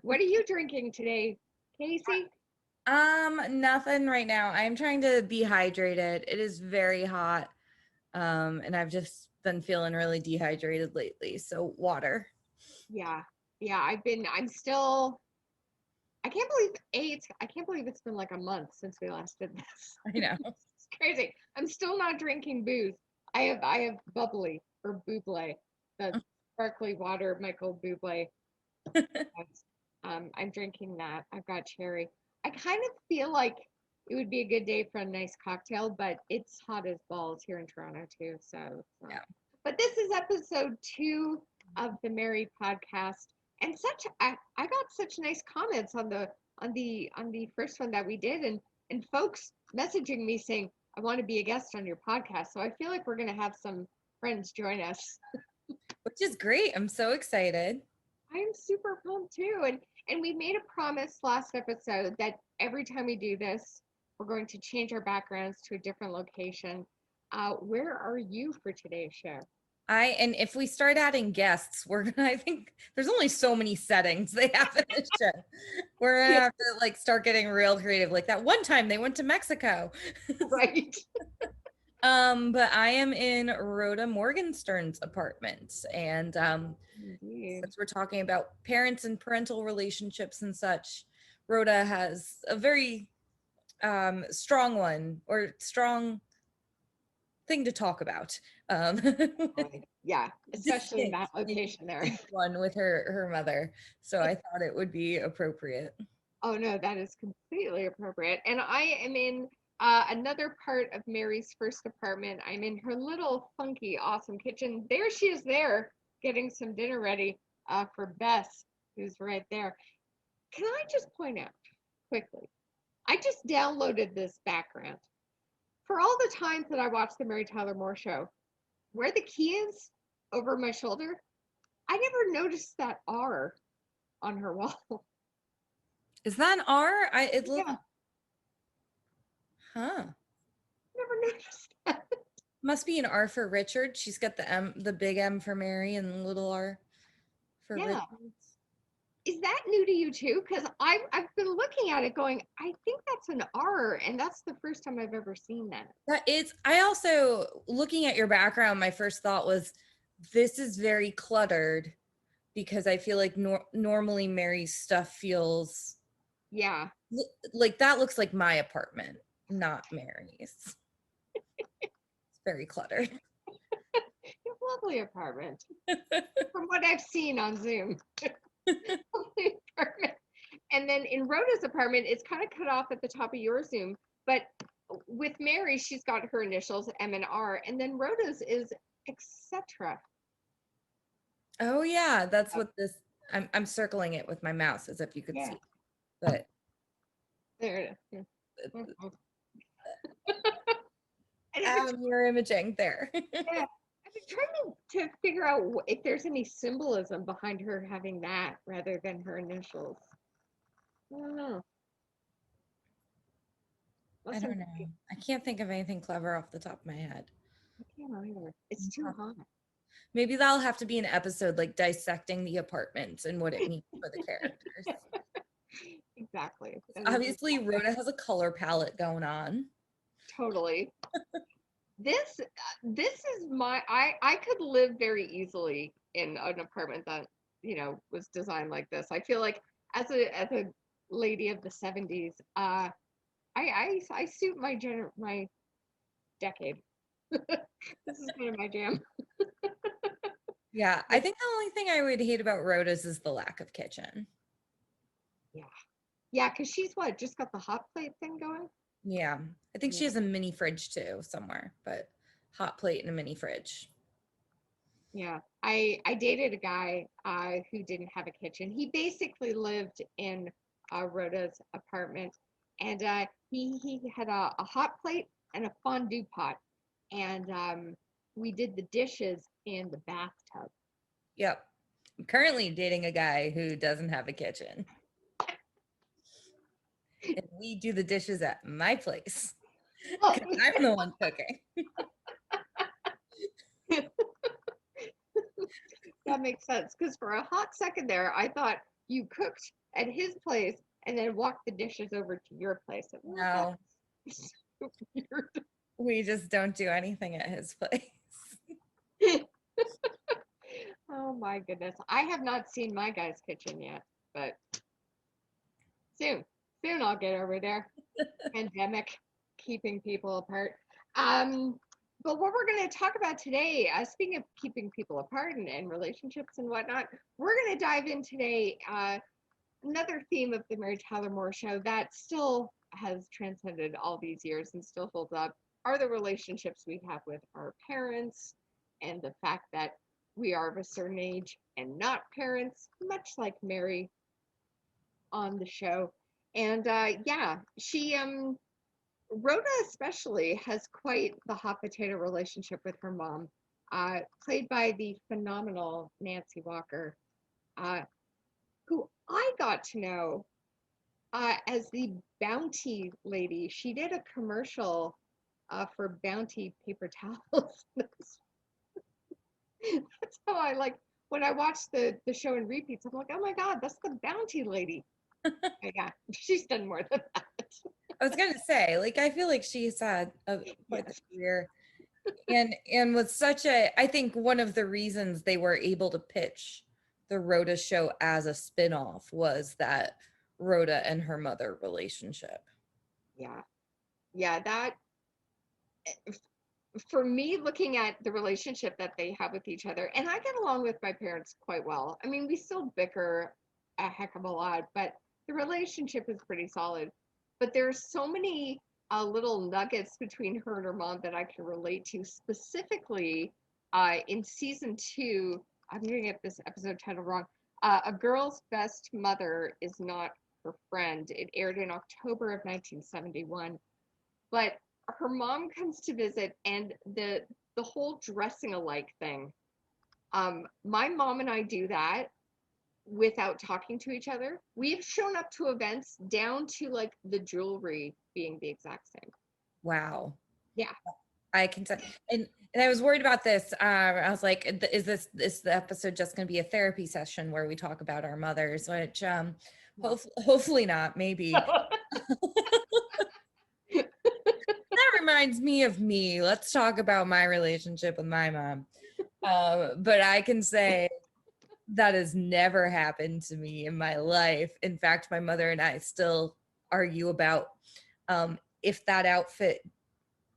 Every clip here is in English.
What are you drinking today, Kacie? Nothing right now. I'm trying to be hydrated. It is very hot. And I've just been feeling really dehydrated lately. So water. Yeah, yeah. I'm still. I can't believe I can't believe it's been like a month since we last did this. I know. It's crazy. I'm still not drinking booze. I have bubbly or buble, the sparkly water, Michael Bublé. I'm drinking that. I've got cherry. I kind of feel like it would be a good day for a nice cocktail, but it's hot as balls here in Toronto too. So it's not. Yeah. But this is episode 2 of the Mary podcast, and I got such nice comments on the first one that we did, and folks messaging me saying I want to be a guest on your podcast. So I feel like we're gonna have some friends join us. Which is great. I'm so excited. I'm super pumped too. And we made a promise last episode that every time we do this, we're going to change our backgrounds to a different location. Where are you for today's show? And if we start adding guests, we're gonna, I think there's only so many settings they have in this show. We're gonna Yeah, have to like start getting real creative. Like that one time they went to Mexico. right. But I am in Rhoda Morgenstern's apartment. And Indeed. since we're talking about parents and parental relationships and such, Rhoda has a very strong one or strong thing to talk about. Um, Yeah, especially in distinct, that location there. distinct one with her mother. So I thought it would be appropriate. Oh no, that is completely appropriate. And I am in another part of Mary's first apartment. I'm in her little funky, awesome kitchen. There she is there getting some dinner ready for Bess, who's right there. Can I just point out quickly? I just downloaded this background. For all the times that I watched the Mary Tyler Moore show, where the key is over my shoulder, I never noticed that R on her wall. Is that an R? It looks, Yeah, huh? never noticed that. Must be an R for Richard. She's got the big M for Mary and little R for Yeah. Richard. Is that new to you too? Because I've been looking at it going, I think that's an R, and that's the first time I've ever seen that. That is, I also, looking at your background, my first thought was this is very cluttered because I feel like normally Mary's stuff feels Yeah. like that looks like my apartment, not Mary's. It's very cluttered. Lovely apartment. From what I've seen on Zoom. Lovely apartment. And then in Rhoda's apartment, it's kind of cut off at the top of your Zoom. But with Mary, she's got her initials M and R, and then Rhoda's is etc. Oh yeah, that's what this. I'm circling it with my mouse as if you could Yeah, see, but there it is. Mhm. And you're imaging there. yeah, I've been trying to figure out if there's any symbolism behind her having that rather than her initials. I don't know. I Mustn't don't know. be. I can't think of anything clever off the top of my head. I can't either. It's too hot. Maybe that'll have to be an episode like dissecting the apartment and what it means for the characters. Exactly. Obviously, Rhoda has a color palette going on. Totally. This is my I could live very easily in an apartment that was designed like this. I feel like as a lady of the 70s, I suit my decade. This is kind of my jam. Yeah, I think the only thing I would hate about Rhoda's is the lack of kitchen. Yeah, yeah, because she's what just got the hot plate thing going. Yeah, I think she Yeah, has a mini fridge too somewhere, but hot plate and a mini fridge. yeah. I dated a guy who didn't have a kitchen. He basically lived in Rhoda's apartment, and he had a hot plate and a fondue pot, and we did the dishes in the bathtub. Yep. I'm currently dating a guy who doesn't have a kitchen. And we do the dishes at my place Well, because I'm the one cooking. that makes sense because for a hot second there, I thought you cooked at his place and then walk the dishes over to your place. No, That's so weird. we just don't do anything at his place. Oh my goodness. I have not seen my guy's kitchen yet, but soon. Soon I'll get over there. Pandemic keeping people apart. Um, but what we're going to talk about today, speaking of keeping people apart and relationships and whatnot, we're going to dive in today. Another theme of the Mary Tyler Moore Show that still has transcended all these years and still holds up are the relationships we have with our parents and the fact that we are of a certain age and not parents, much like Mary on the show. And yeah, she Rhoda especially has quite the hot potato relationship with her mom, played by the phenomenal Nancy Walker, uh, who I got to know as the Bounty lady. She did a commercial for Bounty paper towels. That's how I like when I watch the show in repeats. I'm like, oh my god, that's the Bounty lady. Yeah, she's done more than that. I was gonna say, like, I feel like she's had quite the Yes. career, and with such a, I think one of the reasons they were able to pitch the Rhoda show as a spin-off was that Rhoda and her mother relationship. Yeah, yeah, that for me, looking at the relationship that they have with each other, and I get along with my parents quite well. I mean, we still bicker a heck of a lot, but the relationship is pretty solid. But there's so many little nuggets between her and her mom that I can relate to, specifically in season 2. I'm going to get this episode title wrong. A Girl's Best Mother Is Not Her Friend. It aired in October of 1971. But her mom comes to visit, and the whole dressing alike thing. My mom and I do that without talking to each other. We've shown up to events down to like the jewelry being the exact same. Wow. Yeah. I can tell, and I was worried about this. I was like, is this the episode just going to be a therapy session where we talk about our mothers? Which, hopefully not. Maybe that reminds me of me. Let's talk about my relationship with my mom. But I can say that has never happened to me in my life. In fact, my mother and I still argue about if that outfit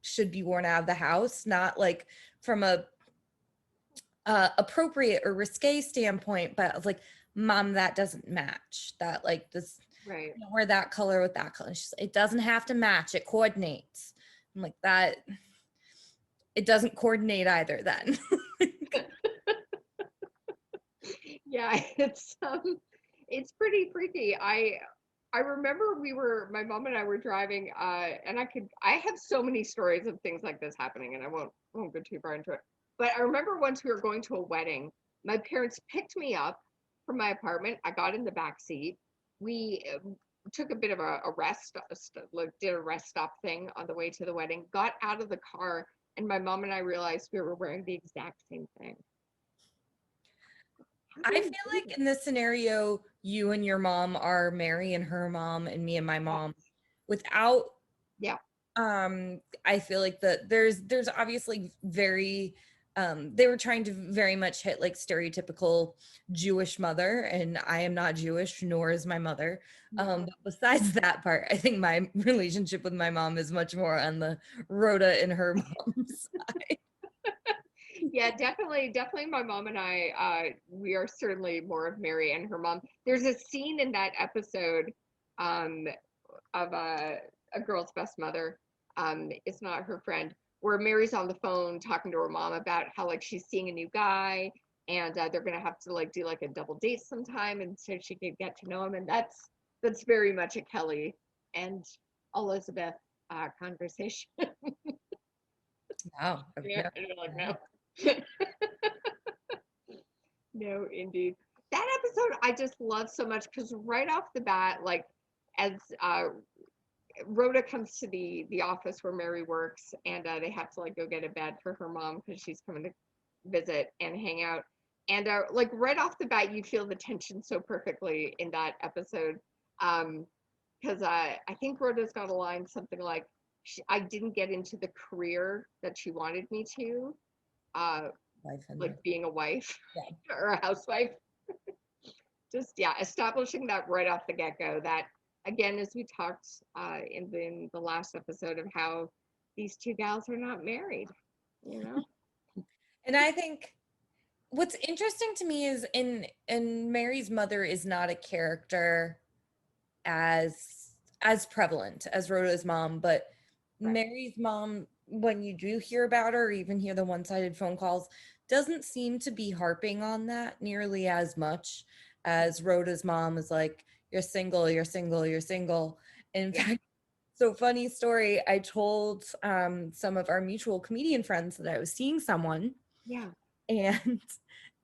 should be worn out of the house, not like from a appropriate or risque standpoint, but I was like, Mom, that doesn't match. That like this, Right. you know, wear that color with that color. She's like, it doesn't have to match. It coordinates. I'm like, that it doesn't coordinate either then. Yeah, it's pretty freaky. I remember my mom and I were driving, and I have so many stories of things like this happening, and I won't go too far into it. But I remember once we were going to a wedding, my parents picked me up from my apartment. I got in the back seat. We took a bit of a rest, like did a rest stop thing on the way to the wedding. Got out of the car, and my mom and I realized we were wearing the exact same thing. I feel like in this scenario, you and your mom are Mary and her mom, and me and my mom. Without, Yeah. I feel like there's obviously very, they were trying to very much hit like stereotypical Jewish mother, and I am not Jewish, nor is my mother. But besides that part, I think my relationship with my mom is much more on the Rhoda and her mom's side. Yeah, definitely my mom and I we are certainly more of Mary and her mom. There's a scene in that episode um of a girl's best mother is not her friend, where Mary's on the phone talking to her mom about how like she's seeing a new guy, and they're gonna have to like do like a double date sometime, and so she could get to know him. And that's very much a Kelly and Elizabeth conversation. Wow. Yeah, and you're like, no. No, indeed. That episode I just love so much because right off the bat, like as Rhoda comes to the office where Mary works, and they have to like go get a bed for her mom because she's coming to visit and hang out. And like right off the bat, you feel the tension so perfectly in that episode. Because I think Rhoda's got a line something like, I didn't get into the career that she wanted me to, uh, Life and like life. being a wife Yeah. or a housewife. Just, yeah, establishing that right off the get-go. That, again, as we talked in the last episode of how these two gals are not married, you know? And I think what's interesting to me is in Mary's mother is not a character as prevalent as Rhoda's mom, but Right. Mary's mom, when you do hear about her or even hear the one-sided phone calls, doesn't seem to be harping on that nearly as much as Rhoda's mom is like, you're single, you're single, you're single. In Yeah. fact, so funny story, I told some of our mutual comedian friends that I was seeing someone, Yeah. and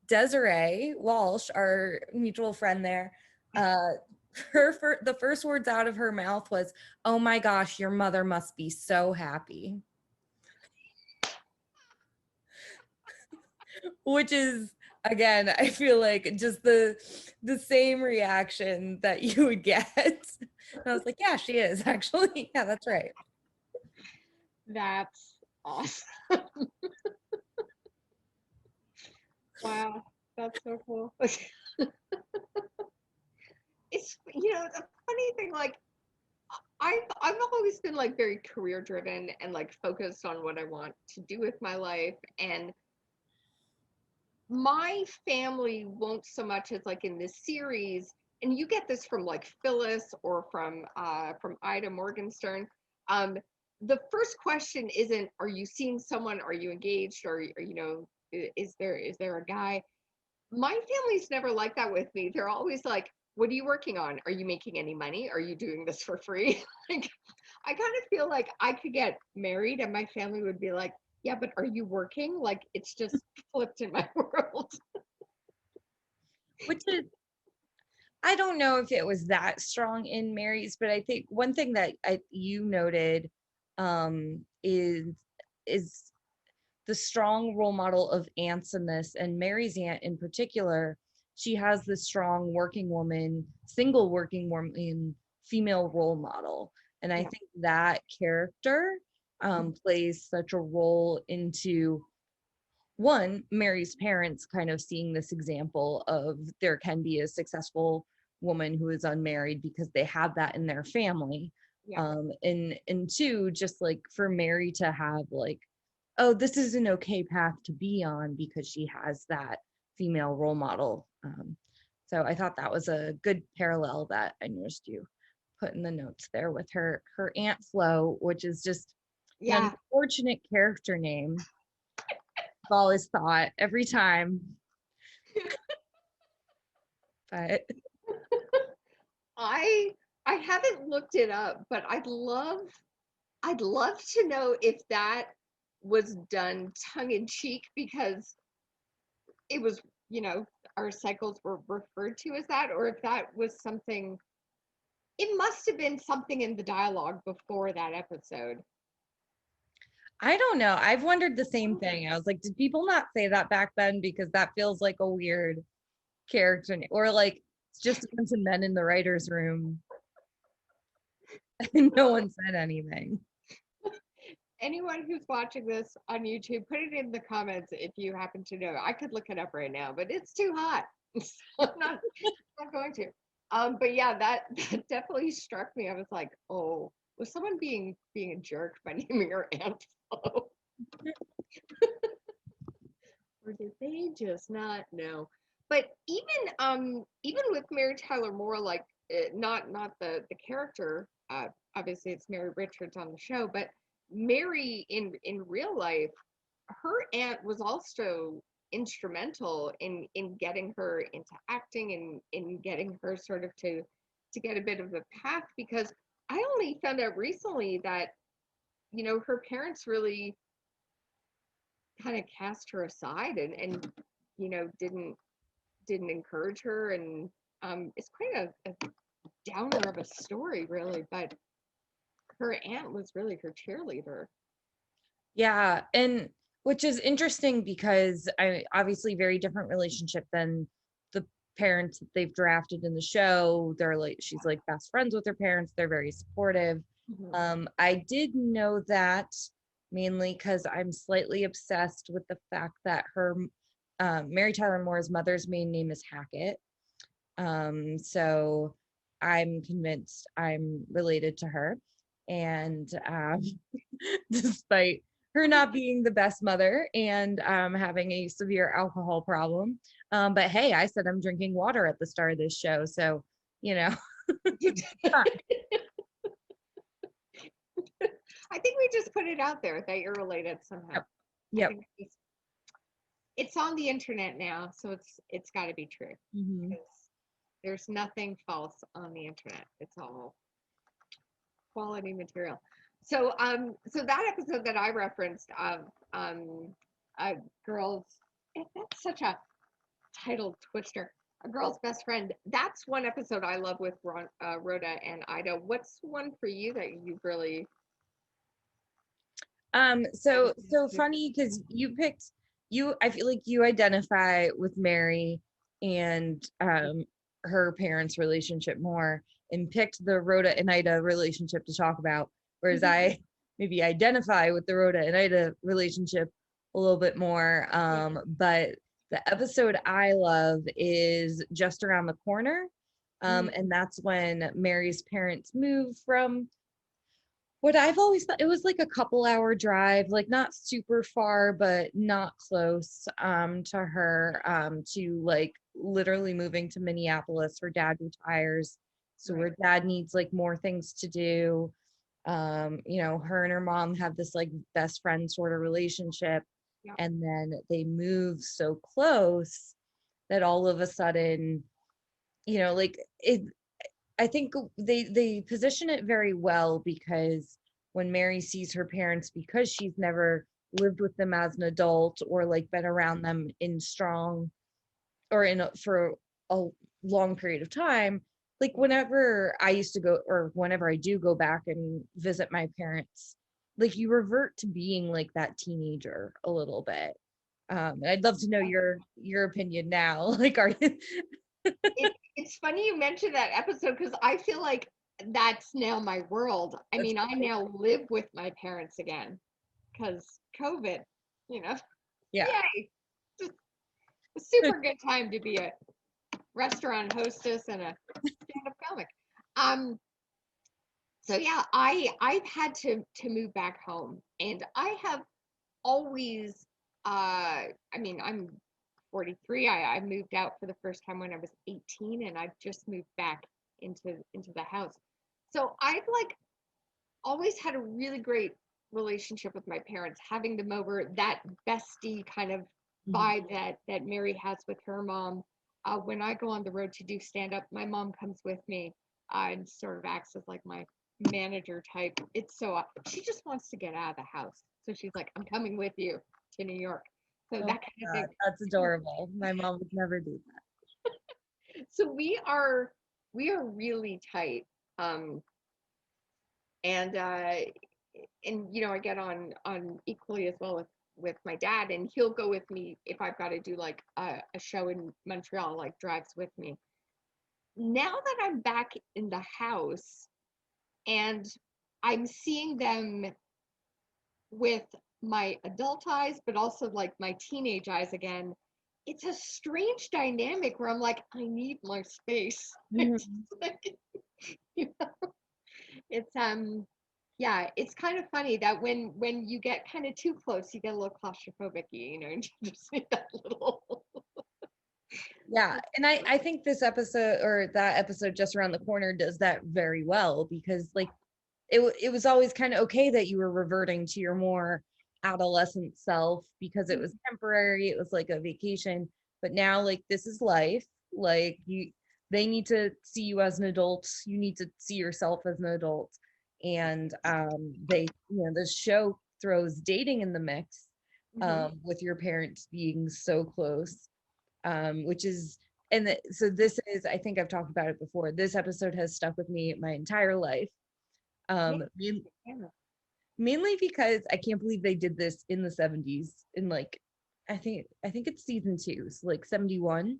Desiree Walsh, our mutual friend there, uh, the first words out of her mouth was, "Oh my gosh, your mother must be so happy," which is again, I feel like just the same reaction that you would get. And I was like, "Yeah, she is actually. Yeah, that's right." That's awesome. Wow. That's so cool. It's, the funny thing, like, I've always been like very career driven and like focused on what I want to do with my life. And my family won't so much as like in this series, and you get this from like Phyllis or from Ida Morgenstern. Um, the first question isn't, are you seeing someone? Are you engaged? Or is there a guy? My family's never like that with me. They're always like, what are you working on? Are you making any money? Are you doing this for free? Like, I kind of feel like I could get married and my family would be like, yeah, but are you working? Like, it's just flipped in my world. Which is, I don't know if it was that strong in Mary's, but I think one thing that you noted is the strong role model of aunts in this, and Mary's aunt in particular. She has this strong working woman, single working woman, female role model, and I Yeah. think that character plays such a role into one, Mary's parents kind of seeing this example of there can be a successful woman who is unmarried because they have that in their family. Yeah. And two, just like for Mary to have like, oh, this is an okay path to be on because she has that female role model. So I thought that was a good parallel that I noticed you put in the notes there with her Aunt Flo, which is just an Yeah. unfortunate character name. I've always thought every time, but I I haven't looked it up, but I'd love to know if that was done tongue in cheek because it was, our cycles were referred to as that, or if that was something, it must have been something in the dialogue before that episode. I don't know. I've wondered the same thing. I was like, did people not say that back then? Because that feels like a weird character name, or like it's just a bunch of men in the writer's room and no one said anything. Anyone who's watching this on YouTube, put it in the comments if you happen to know. I could look it up right now, but it's too hot. So I'm not going to. But yeah, that definitely struck me. I was like, oh, was someone being a jerk by naming her Aunt Flo? Or did they just not know? But even with Mary Tyler Moore, like not the character, obviously it's Mary Richards on the show, but Mary in real life, her aunt was also instrumental in getting her into acting and in getting her sort of to get a bit of a path, because I only found out recently that her parents really kind of cast her aside and didn't encourage her, and it's quite a downer of a story, really, but her aunt was really her cheerleader. Yeah. And which is interesting because I obviously very different relationship than the parents that they've drafted in the show. They're like, she's like best friends with her parents. They're very supportive. Mhm. I did know that mainly because I'm slightly obsessed with the fact that her Mary Tyler Moore's mother's maiden name is Hackett. So I'm convinced I'm related to her. And despite her not being the best mother and having a severe alcohol problem. But hey, I said I'm drinking water at the start of this show. So, you know, fine. I think we just put it out there that you're related somehow. Yep. I Yep. think it's on the internet now, so it's got to be true. Hmm. 'Cause there's nothing false on the internet. It's all quality material. So that episode that I referenced of girls, that's such a title twister. A girl's best friend. That's one episode I love with Rhoda and Ida. What's one for you that you really? So funny because I feel like you identify with Mary and her parents' relationship more and picked the Rhoda and Ida relationship to talk about, whereas I maybe identify with the Rhoda and Ida relationship a little bit more. But the episode I love is Just Around the Corner. And that's when Mary's parents move from what I've always thought, it was like a couple hour drive, like not super far, but not close to her, to like literally moving to Minneapolis. Her dad retires. So Right. her dad needs like more things to do. Her and her mom have this like best friend sort of relationship. Yeah. And then they move so close that all of a sudden, like it I think they position it very well because when Mary sees her parents, because she's never lived with them as an adult or like been around them in strong or for a long period of time, like whenever I used to go or whenever I do go back and visit my parents, like you revert to being like that teenager a little bit. And I'd love to know your opinion now. Like, are you? It's funny you mentioned that episode because I feel like that's now my world. I That's mean, I now live with my parents again because COVID, you know, yeah. yay. Just a super good time to be a restaurant hostess and a stand-up comic. Um, so yeah, I've had to move back home and I have always I mean, I'm 43. I moved out for the first time when I was 18 and I've just moved back into the house. So I've like always had a really great relationship with my parents, having them over, that bestie kind of Mhm. vibe that Mary has with her mom. When I go on the road to do stand up, my mom comes with me and sort of acts as like my manager type. It's so she just wants to get out of the house, so she's like, "I'm coming with you to New York." So Oh that kind of my God, thing. that's adorable. My mom would never do So we are really tight. Um, and I get on equally as well with my dad, and he'll go with me if I've got to do like a show in Montreal, like drives with me. Now that I'm back in the house and I'm seeing them with my adult eyes but also like my teenage eyes again, it's a strange dynamic where I'm like, I need my space. that. Like, you it's yeah, it's kind of funny that when you get kind of too close, you get a little claustrophobic, and you just need that little. Yeah, and I think this episode or that episode just around the corner does that very well because like it was always kind of okay that you were reverting to your more adolescent self because it was temporary, it was like a vacation, but now like this is life. Like they need to see you as an adult, you need to see yourself as an adult. And the show throws dating in the mix, Mhm. with your parents being so close, which is so this is, I think I've talked about it before, this episode has stuck with me my entire life. Yeah, Me and yeah. mainly because I can't believe they did this in the 70s in like I think it's season 2, so like 71.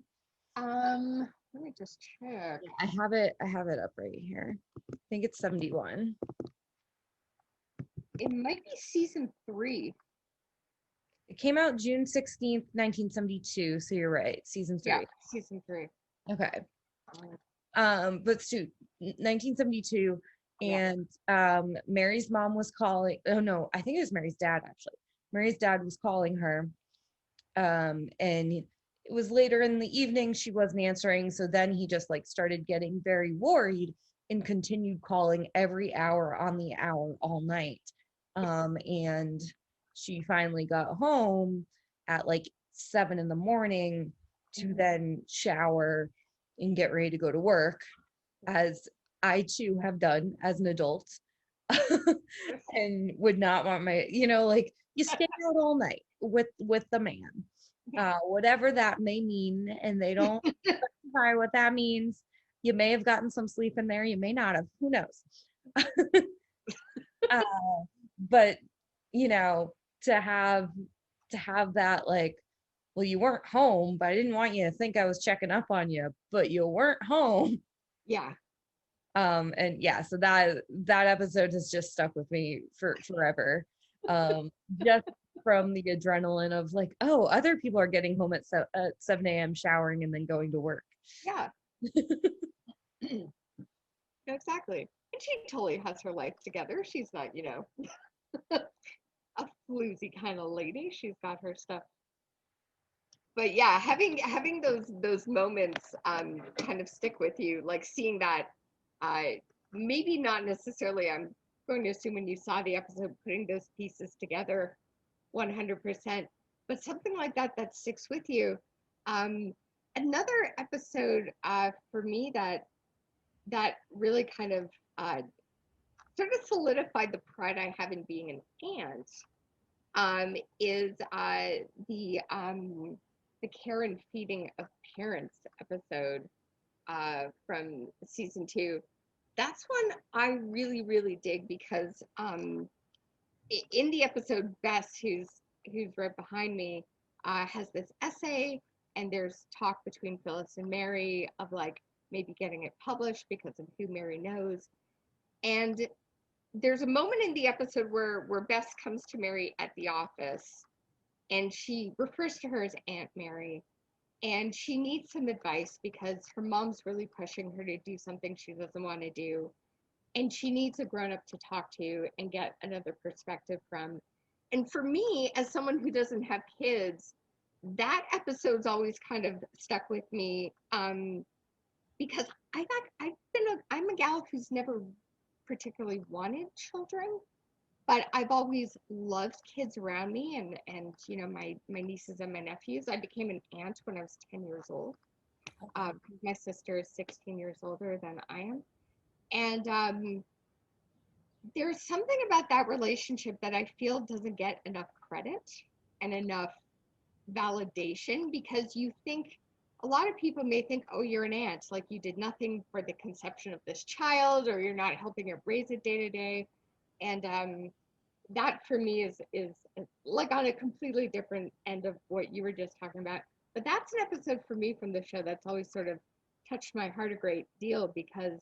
Let me just check. Yeah, I have it up right here. I think it's 71. It might be season 3. It came out June 16th, 1972, so you're right, season Yeah, 3. season 3. Okay. Um, But 1972, yeah. and Mary's mom was calling. Oh no, I think it was Mary's dad actually. Mary's dad was calling her, and it was later in the evening. She wasn't answering, so then he just like started getting very worried and continued calling every hour on the hour all night. And she finally got home at like 7 in the morning to then shower and get ready to go to work, as I too have done as an adult. And would not want my, like you stay out all night with the man, whatever that may mean, and they don't specify what that means. You may have gotten some sleep in there, you may not have, who knows. uh, but you know to have that, like, well, you weren't home, but I didn't want you to think I was checking up on you, but you weren't home. Yeah. And yeah, so that episode has just stuck with me for forever. Just from the adrenaline of like, oh, other people are getting home at 7 a.m. showering and then going to work. Yeah. Exactly. And she totally has her life together. She's not, a floozy kind of lady. She's got her stuff. But yeah, having those moments kind of stick with you, like seeing that uh maybe not necessarily, I'm going to assume when you saw the episode putting those pieces together 100%, but something like that that sticks with you. Um Another episode for me that really kind of sort of solidified the pride I have in being an aunt, is the care and feeding of parents episode from season 2. That's one I really really dig because in the episode, Bess, who's right behind me, has this essay, and there's talk between Phyllis and Mary of like maybe getting it published because of who Mary knows. And there's a moment in the episode where Bess comes to Mary at the office, and she refers to her as Aunt Mary, and she needs some advice because her mom's really pushing her to do something she doesn't want to do, and she needs a grown up to talk to and get another perspective from. And for me, as someone who doesn't have kids, that episode's always kind of stuck with me, because I'm a gal who's never particularly wanted children, but I've always loved kids around me, and my nieces and my nephews. I became an aunt when I was 10 years old. My sister is 16 years older than I am, and there's something about that relationship that I feel doesn't get enough credit and enough validation, because you think a lot of people may think, oh, you're an aunt, like you did nothing for the conception of this child, or you're not helping it raise it day to day. And that for me is like on a completely different end of what you were just talking about. But that's an episode for me from the show that's always sort of touched my heart a great deal, because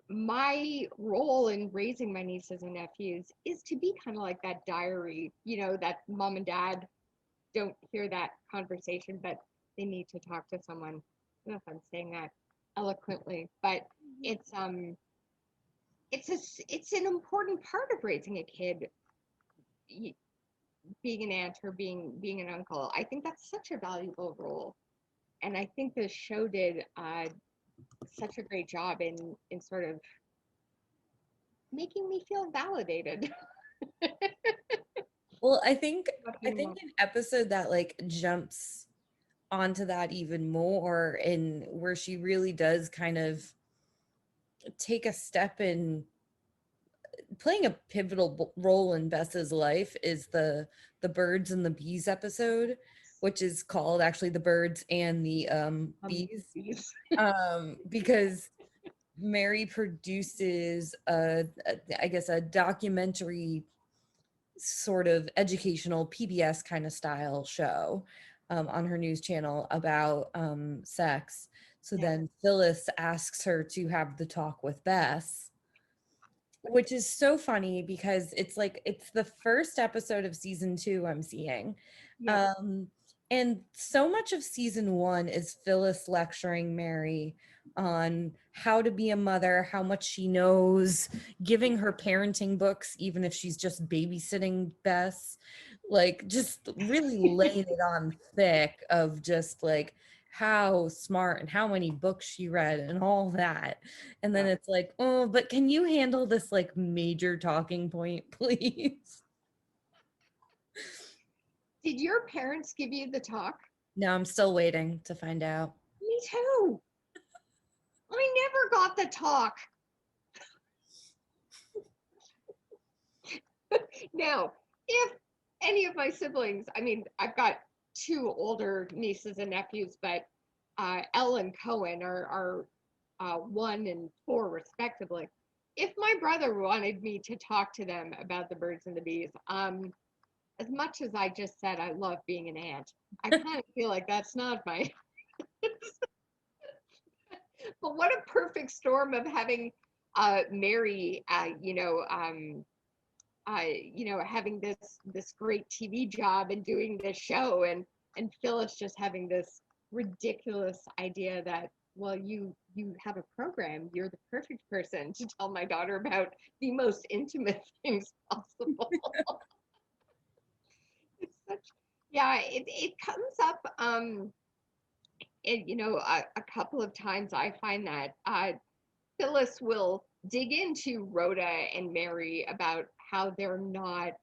my role in raising my nieces and nephews is to be kind of like that diary, that mom and dad don't hear that conversation, but they need to talk to someone. I don't know if I'm saying that eloquently, but it's an important part of raising a kid, being an aunt or being an uncle. I think that's such a valuable role, and I think the show did such a great job in sort of making me feel validated. Well, I think an episode that like jumps onto that even more, and where she really does kind of take a step in playing a pivotal role in Bess's life, is the birds and the bees episode, which is called actually the birds and the bees, These. because Mary produces I guess a documentary sort of educational PBS kind of style show on her news channel about sex. So Yeah. then Phyllis asks her to have the talk with Bess, which is so funny because it's like it's the first episode of season 2 I'm seeing. Yep. Um and so much of season 1 is Phyllis lecturing Mary on how to be a mother, how much she knows, giving her parenting books even if she's just babysitting Bess, like just really laying it on thick of just like how smart and how many books she read and all that. And then Yep. it's like, oh, but can you handle this like major talking point, please? Did your parents give you the talk? No, I'm still waiting to find out. Me too. I never got the talk. Now, if any of my siblings, I mean, I've got two older nieces and nephews, but Ellen Cohen are 1 and 4 respectively. If my brother wanted me to talk to them about the birds and the bees, as much as I just said I love being an aunt, I kind of feel like that's not my. But what a perfect storm of having Mary, having this great TV job and doing this show, and Phyllis just having this ridiculous idea that, well, you have a program, you're the perfect person to tell my daughter about the most intimate things possible. It's such, yeah, it comes up, a couple of times. I find that Phyllis will dig into Rhoda and Mary about how they're not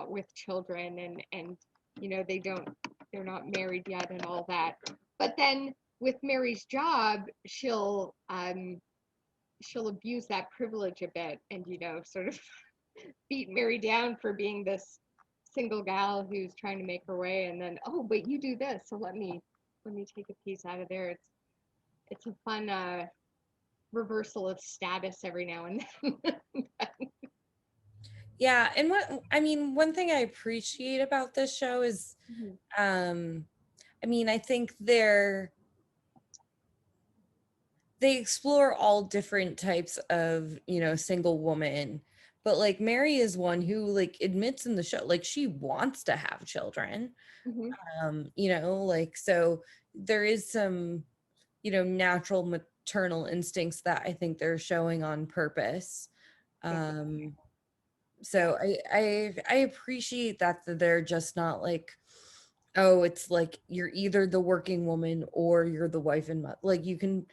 with children, and they're not married yet and all that. But then with Mary's job, she'll abuse that privilege a bit, and sort of beat Mary down for being this single gal who's trying to make her way, and then, oh, but you do this, so let me take a piece out of there. It's a fun reversal of status every now and then. Yeah, and what I mean, one thing I appreciate about this show is um I mean, I think they explore all different types of, single woman, but like Mary is one who like admits in the show like she wants to have children. Mm-hmm. Like so there is some, natural maternal instincts that I think they're showing on purpose. Yeah, yeah, So I appreciate that they're just not like, oh, it's like you're either the working woman or you're the wife and mother. Like you can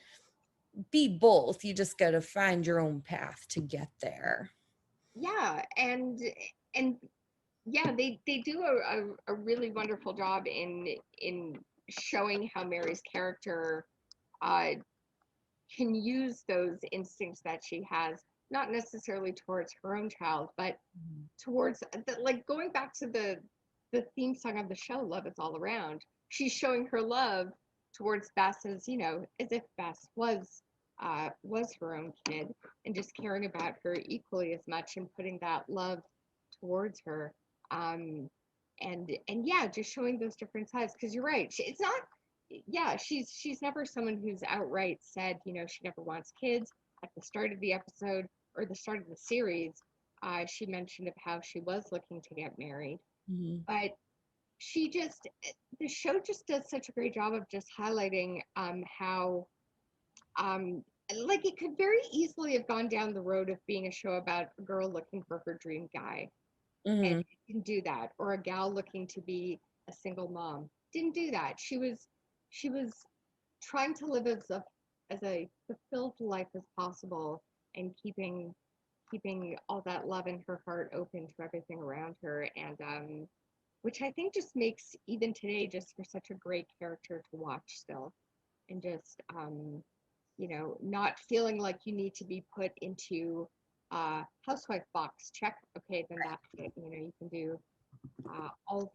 be both. You just got to find your own path to get there. yeah, and yeah, they do a really wonderful job in showing how Mary's character uh, can use those instincts that she has, not necessarily towards her own child, but towards like going back to the theme song of the show, "Love Is All Around." She's showing her love towards Bess as as if Bess was her own kid, and just caring about her equally as much and putting that love towards her. Um, and yeah, just showing those different sides, because you're right. It's not. Yeah, she's never someone who's outright said she never wants kids. At the start of the episode or the start of the series, she mentioned of how she was looking to get married, Mhm. but she just the show just does such a great job of just highlighting how um like it could very easily have gone down the road of being a show about a girl looking for her dream guy, and Mhm. it didn't do that, or a gal looking to be a single mom, didn't do that. She was trying to live as a fulfilled life as possible, and keeping all that love in her heart open to everything around her, and which I think just makes even today just for such a great character to watch still, and just not feeling like you need to be put into housewife box, check, okay, then that's it. You can do all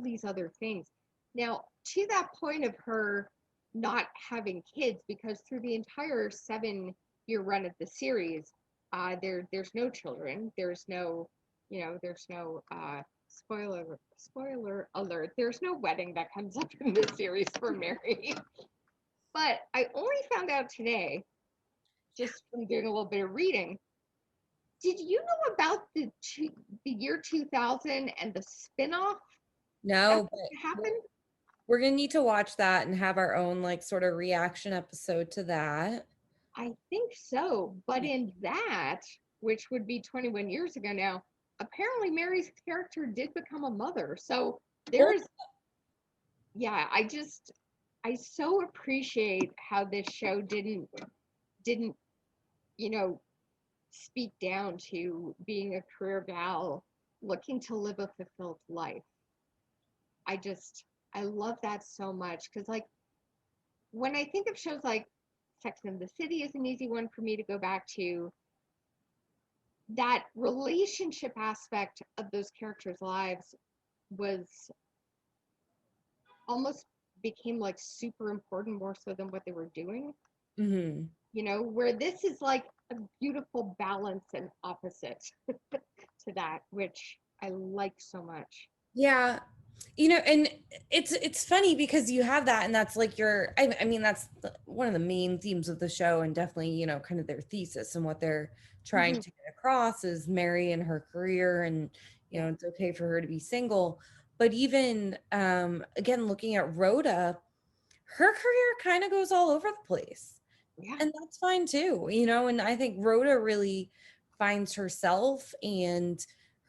these other things. Now, to that point of her not having kids, because through the entire 7-year run of the series, there's no children, there's no, there's no spoiler alert, there's no wedding that comes up in this series for Mary. But I only found out today, just from doing a little bit of reading. Did you know about the year 2000 and the spinoff that No, but happened? we're gonna need to watch that and have our own like sort of reaction episode to that. I think so. But in that, which would be 21 years ago now, apparently Mary's character did become a mother. So Oh, there's, yeah, I so appreciate how this show didn't, you know, speak down to being a career gal looking to live a fulfilled life. I love that so much, because like when I think of shows like Sex and the City is an easy one for me to go back to. That relationship aspect of those characters' lives was almost became like super important, more so than what they were doing. mhm. Where this is like a beautiful balance and opposite to that, which I like so much. Yeah. And it's funny because you have that, and that's like I mean, that's one of the main themes of the show, and definitely, kind of their thesis and what they're trying Mm-hmm. to get across is Mary and her career, and Yeah, it's okay for her to be single. But even again, looking at Rhoda, her career kind of goes all over the place. yeah, And that's fine too, and I think Rhoda really finds herself, and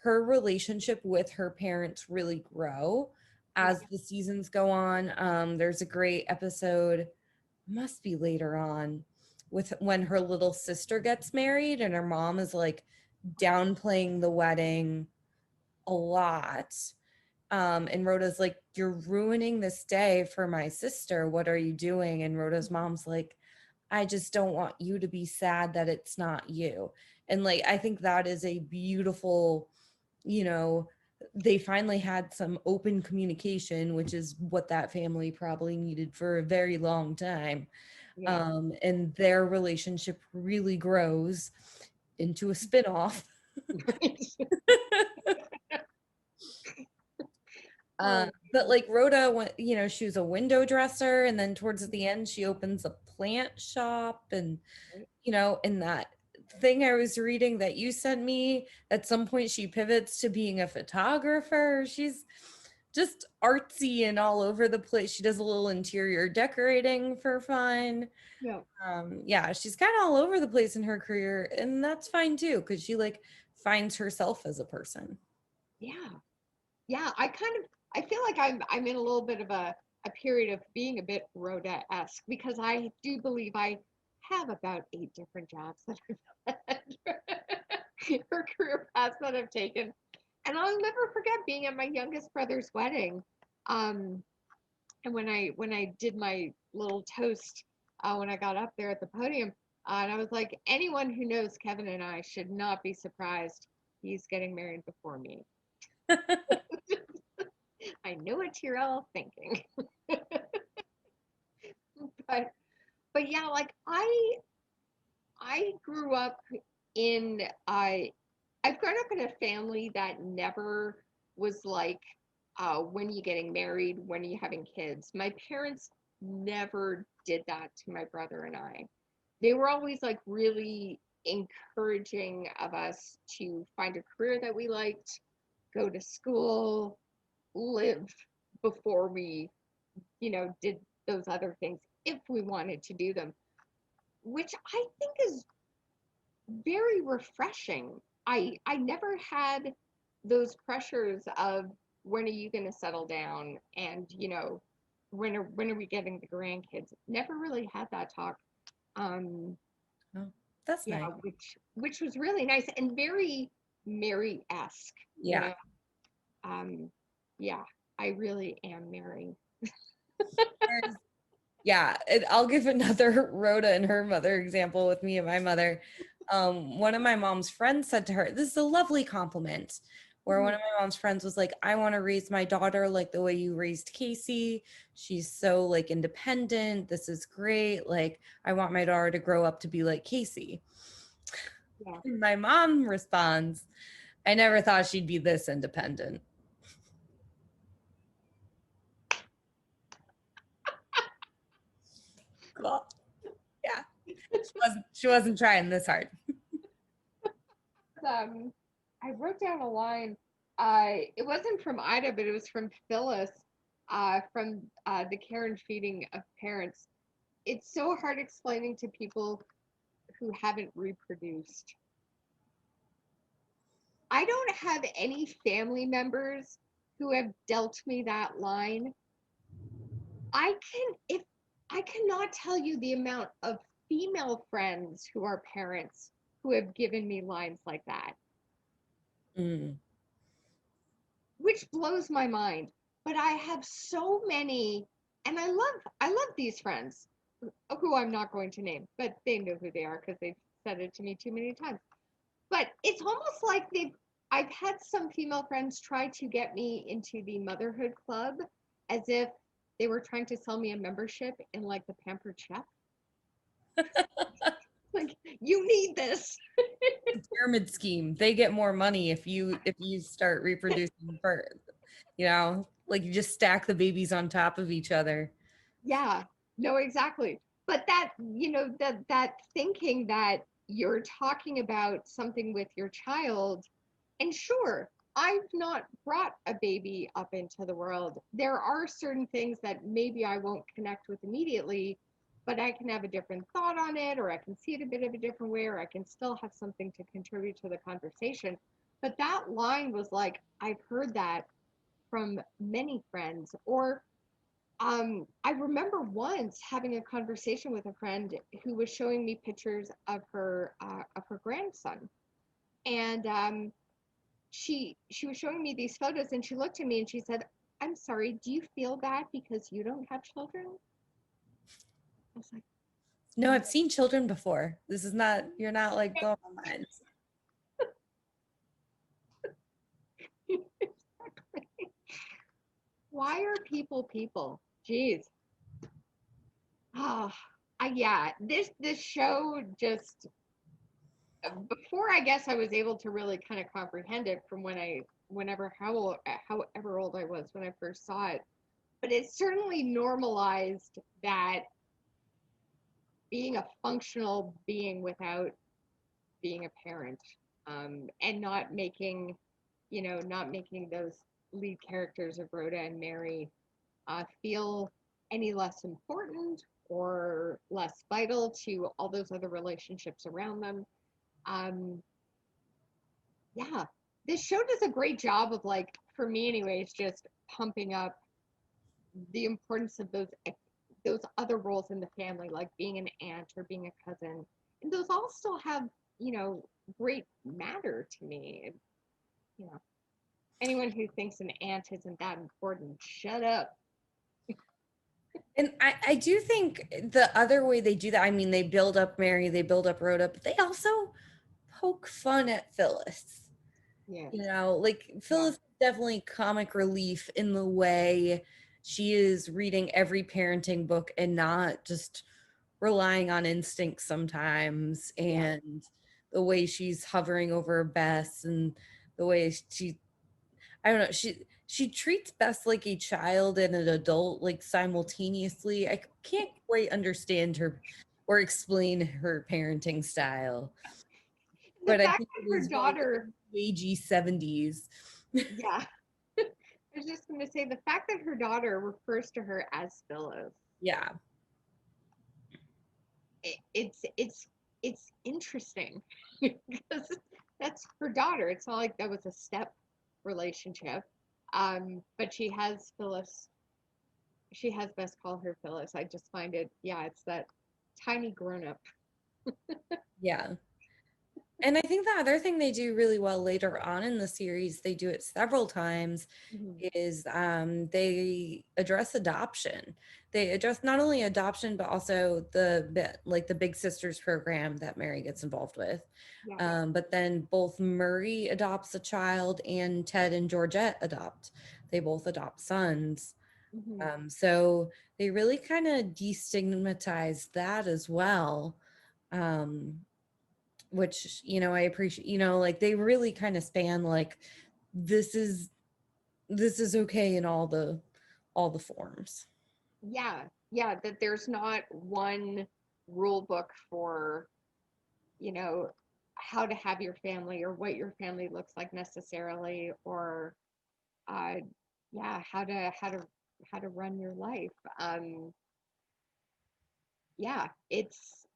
her relationship with her parents really grow yeah. as the seasons go on. There's a great episode, must be later on, with when her little sister gets married and her mom is like downplaying the wedding a lot. And Rhoda's like, "You're ruining this day for my sister. What are you doing?" And Rhoda's mom's like, "I just don't want you to be sad that it's not you." And like, I think that is a beautiful, you know, they finally had some open communication, which is what that family probably needed for a very long time. Yeah. And their relationship really grows into a spinoff. Oh, But like Rhoda, she was a window dresser, and then towards the end, she opens a plant shop, and in that thing I was reading that you sent me, at some point she pivots to being a photographer. She's just artsy and all over the place. She does a little interior decorating for fun. yeah, Yeah, she's kind of all over the place in her career, and that's fine too, because she like finds herself as a person. yeah, yeah. I feel like I'm in a little bit of a period of being a bit Rhoda-esque, because I do believe I have about 8 different jobs that I've had, her career paths that I've taken. And I'll never forget being at my youngest brother's wedding. Um, and when I did my little toast, when I got up there at the podium, and I was like, anyone who knows Kevin and I should not be surprised he's getting married before me. I know what you're all thinking. but but yeah, like I grew up in I've grown up in a family that never was like, when are you getting married? When are you having kids? My parents never did that to my brother and I. They were always like really encouraging of us to find a career that we liked, go to school, live before we, did those other things if we wanted to do them, which I think is very refreshing. I never had those pressures of, when are you going to settle down, and when are we getting the grandkids. Never really had that talk. Um, Oh, that's yeah, nice. which was really nice and very Mary-esque. Yeah. Um, yeah, I really am Mary. Yeah, I'll give another Rhoda and her mother example with me and my mother. One of my mom's friends said to her, "This is a lovely compliment," Or one of my mom's friends was like, I want to raise my daughter like the way you raised Kacie. She's so like independent. This is great. Like, I want my daughter to grow up to be like Kacie. Yeah. And my mom responds, I never thought she'd be this independent. Cool. Yeah. She wasn't trying this hard. I wrote down a line. It wasn't from Ida, but it was from Phyllis, from the care and feeding of parents. It's so hard explaining to people who haven't reproduced. I don't have any family members who have dealt me that line. If I cannot tell you the amount of female friends who are parents who have given me lines like that, Mm. which blows my mind. But I have so many, and I love these friends who I'm not going to name, but they know who they are because they've said it to me too many times. But it's almost like I've had some female friends try to get me into the motherhood club as if they were trying to sell me a membership in like the Pampered Chef. Like, you need this. Pyramid scheme. They get more money if you start reproducing first. Like you just stack the babies on top of each other. Yeah, no, exactly. But that, that thinking that you're talking about something with your child, and sure, I've not brought a baby up into the world. There are certain things that maybe I won't connect with immediately, but I can have a different thought on it, or I can see it a bit of a different way, or I can still have something to contribute to the conversation. But that line was like, I've heard that from many friends. Or I remember once having a conversation with a friend who was showing me pictures of her grandson, and she was showing me these photos, and she looked at me and she said, "I'm sorry, do you feel bad because you don't have children?" I was like, No, I've seen children before. This is not, you're not like blowing my mind. "Why are people people?" Jeez. Ah, yeah. This show just, before I guess I was able to really kind of comprehend it from however old I was when I first saw it, but it certainly normalized that being a functional being without being a parent, and not making those lead characters of Rhoda and Mary feel any less important or less vital to all those other relationships around them. Um, yeah, this show does a great job of, like, for me anyways, just pumping up the importance of those other roles in the family, like being an aunt or being a cousin, and those all still have, you know great matter to me. You know, anyone who thinks an aunt isn't that important, shut up. And I do think the other way they do that, I mean, they build up Mary, they build up Rhoda, but they also poke fun at Phyllis. Yes. Like Yeah. Phyllis is definitely comic relief in the way she is reading every parenting book and not just relying on instinct sometimes, Yeah. and the way she's hovering over Bess, and the way I don't know, she treats Bess like a child and an adult like simultaneously. I can't quite understand her or explain her parenting style, The but I fact think it that her is very daughter, agey 70s. yeah, I was just going to say, the fact that her daughter refers to her as Phyllis, Yeah. it's interesting because that's her daughter. It's not like that was a step relationship. But she has Bess call her Phyllis. I just find it, yeah, it's that tiny grown up. Yeah. And I think the other thing they do really well later on in the series, they do it several times, Mhm. is they address adoption. They address not only adoption, but also like the Big Sisters program that Mary gets involved with. Yeah. But then both Murray adopts a child and Ted and Georgette adopt. They both adopt sons. Mhm. So they really kind of destigmatize that as well. Um, which, I appreciate, like they really kind of span like this is this is okay in all the forms. Yeah. Yeah. That there's not one rule book for, you know, how to have your family or what your family looks like necessarily, or uh yeah, how to run your life. Yeah, it's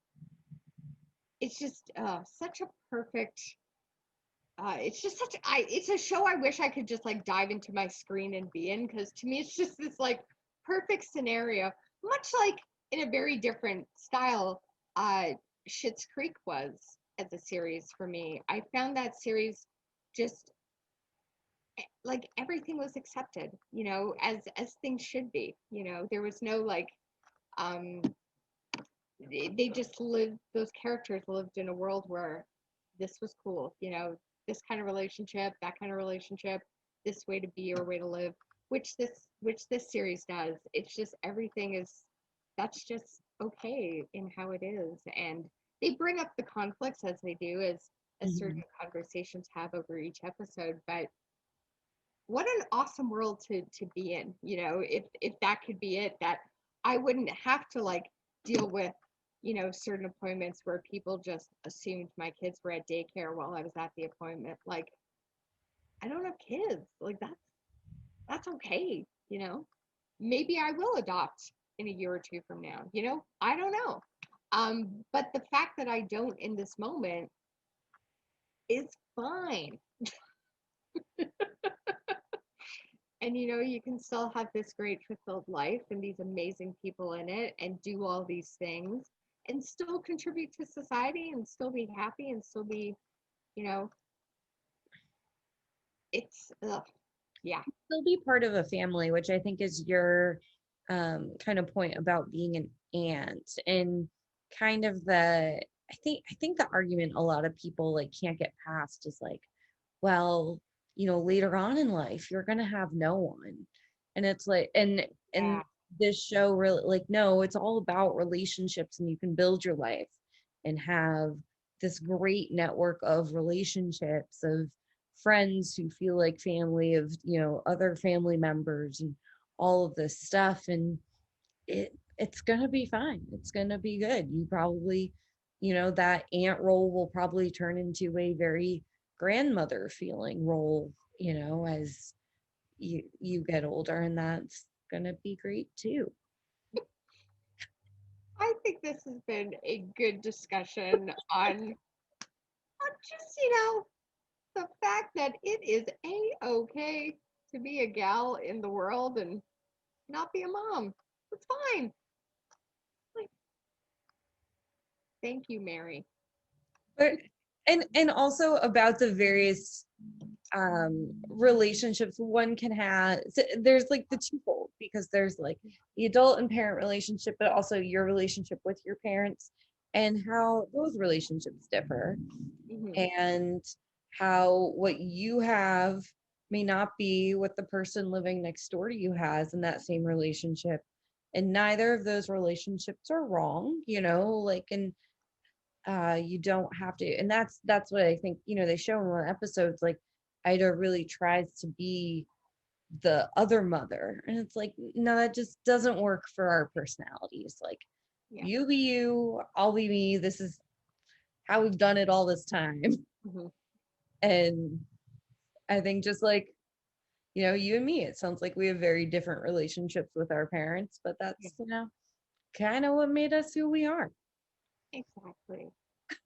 just such a perfect it's just such I it's a show I wish I could just like dive into my screen and be in, because to me it's just this like perfect scenario, much like in a very different style uh Schitt's Creek was as a series for me. I found that series just like everything was accepted, as things should be. There was no like um they just lived, those characters lived in a world where this was cool, this kind of relationship, that kind of relationship, this way to be or way to live, which this series does. It's just everything is that's just okay in how it is. And they bring up the conflicts as they do, as certain Mhm. conversations have over each episode. But what an awesome world to be in, if that could be it, that I wouldn't have to like deal with, certain appointments where people just assumed my kids were at daycare while I was at the appointment. Like, I don't have kids. Like, that's okay. Maybe I will adopt in a year or two from now. I don't know. But the fact that I don't in this moment is fine. And you can still have this great fulfilled life and these amazing people in it and do all these things and still contribute to society and still be happy and still be, you know, it's yeah. Still be part of a family, which I think is your kind of point about being an aunt, and kind of the I think the argument a lot of people like can't get past is like, well, later on in life you're gonna have no one. And it's like, and Yeah. this show really, like, no, it's all about relationships, and you can build your life and have this great network of relationships, of friends who feel like family, of other family members, and all of this stuff. And it's gonna be fine, it's gonna be good. You probably, that aunt role will probably turn into a very grandmother feeling role, as you get older, and that's gonna be great too. I think this has been a good discussion on just, the fact that it is a-okay to be a gal in the world and not be a mom. It's fine. Like, thank you, Mary. But and also about the various relationships one can have. So there's like the twofold, because there's like the adult and parent relationship, but also your relationship with your parents, and how those relationships differ, Hmm. and how what you have may not be what the person living next door to you has in that same relationship. And neither of those relationships are wrong, like, and you don't have to. And that's what I think, they show in one episodes, like Ida really tries to be the other mother, and it's like, no, that just doesn't work for our personalities. Like, Yeah. you be you, I'll be me. This is how we've done it all this time. Hmm. And I think, just like, you and me, it sounds like we have very different relationships with our parents, but Yeah. that's, kind of what made us who we are. Exactly.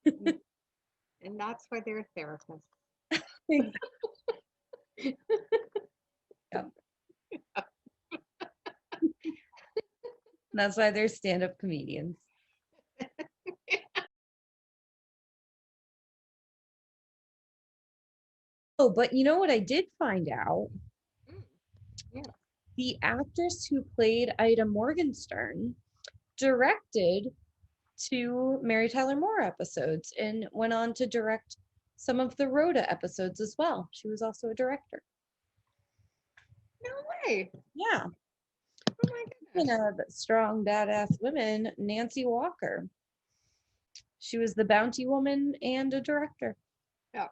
And that's why they're therapists. Yeah. That's why they're stand-up comedians. Oh, but you know what I did find out? Mm, yeah. The actress who played Ida Morgenstern directed 2 Mary Tyler Moore episodes and went on to direct some of the Rhoda episodes as well. She was also a director. No way. Yeah. Oh my Speaking goodness. of strong, badass women, Nancy Walker. She was the bounty woman and a director. Yeah.